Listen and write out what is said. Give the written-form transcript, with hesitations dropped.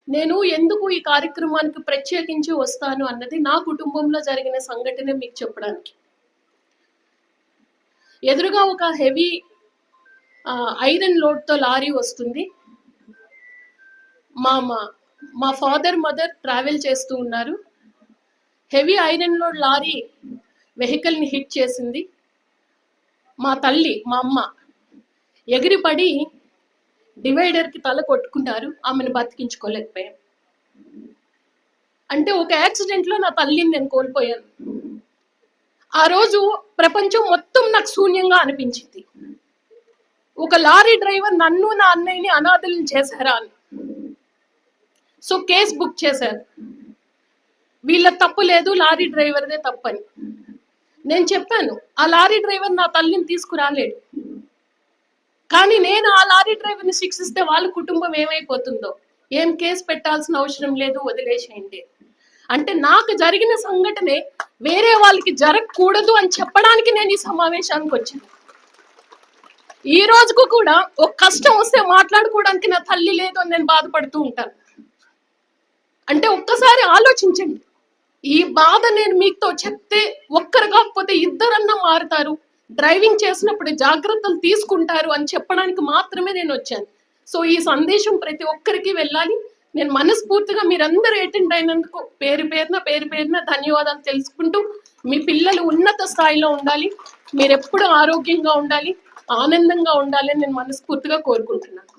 నేను ఎందుకు ఈ కార్యక్రమానికి ప్రత్యేకించి వస్తాను అన్నది నా కుటుంబంలో జరిగిన సంఘటన మీకు చెప్పడానికి. ఎదురుగా ఒక హెవీ ఐరన్ లోడ్తో లారీ వస్తుంది. మా ఫాదర్ మదర్ ట్రావెల్ చేస్తూ ఉన్నారు. హెవీ ఐరన్ లోడ్ లారీ వెహికల్ని హిట్ చేసింది. మా తల్లి, మా అమ్మ ఎగిరిపడి డివైడర్కి తల కొట్టుకున్నారు. ఆమెను బతికించుకోలేకపోయాం. అంటే ఒక యాక్సిడెంట్లో నా తల్లిని నేను కోల్పోయాను. ఆ రోజు ప్రపంచం మొత్తం నాకు శూన్యంగా అనిపించింది. ఒక లారీ డ్రైవర్ నన్ను నా అన్నయ్యని అనాథలను చేశారా అని. సో కేసు బుక్ చేశారు. వీళ్ళ తప్పు లేదు, లారీ డ్రైవర్దే తప్పని. నేను చెప్పాను, ఆ లారీ డ్రైవర్ నా తల్లిని తీసుకురాలేడు, కానీ నేను ఆ లారీ డ్రైవర్ని శిక్షిస్తే వాళ్ళ కుటుంబం ఏమైపోతుందో. ఏం కేసు పెట్టాల్సిన అవసరం లేదు, వదిలేసేయండి. అంటే నాకు జరిగిన సంఘటనే వేరే వాళ్ళకి జరగకూడదు అని చెప్పడానికి నేను ఈ సమావేశానికి వచ్చాను. ఈ రోజుకు కూడా ఒక కష్టం వస్తే మాట్లాడుకోవడానికి నా తల్లి లేదు అని నేను బాధపడుతూ ఉంటాను. అంటే ఒక్కసారి ఆలోచించండి. ఈ బాధ నేను మీతో చెప్తే ఒక్కరు కాకపోతే ఇద్దరన్నా మారుతారు, డ్రైవింగ్ చేసినప్పుడు జాగ్రత్తలు తీసుకుంటారు అని చెప్పడానికి మాత్రమే నేను వచ్చాను. సో ఈ సందేశం ప్రతి ఒక్కరికి వెళ్ళాలి. నేను మనస్ఫూర్తిగా మీరందరూ అటెండ్ అయినందుకు పేరు పేరున ధన్యవాదాలు తెలుసుకుంటూ, మీ పిల్లలు ఉన్నత స్థాయిలో ఉండాలి, మీరు ఎప్పుడు ఆరోగ్యంగా ఉండాలి, ఆనందంగా ఉండాలి అని నేను మనస్ఫూర్తిగా కోరుకుంటున్నాను.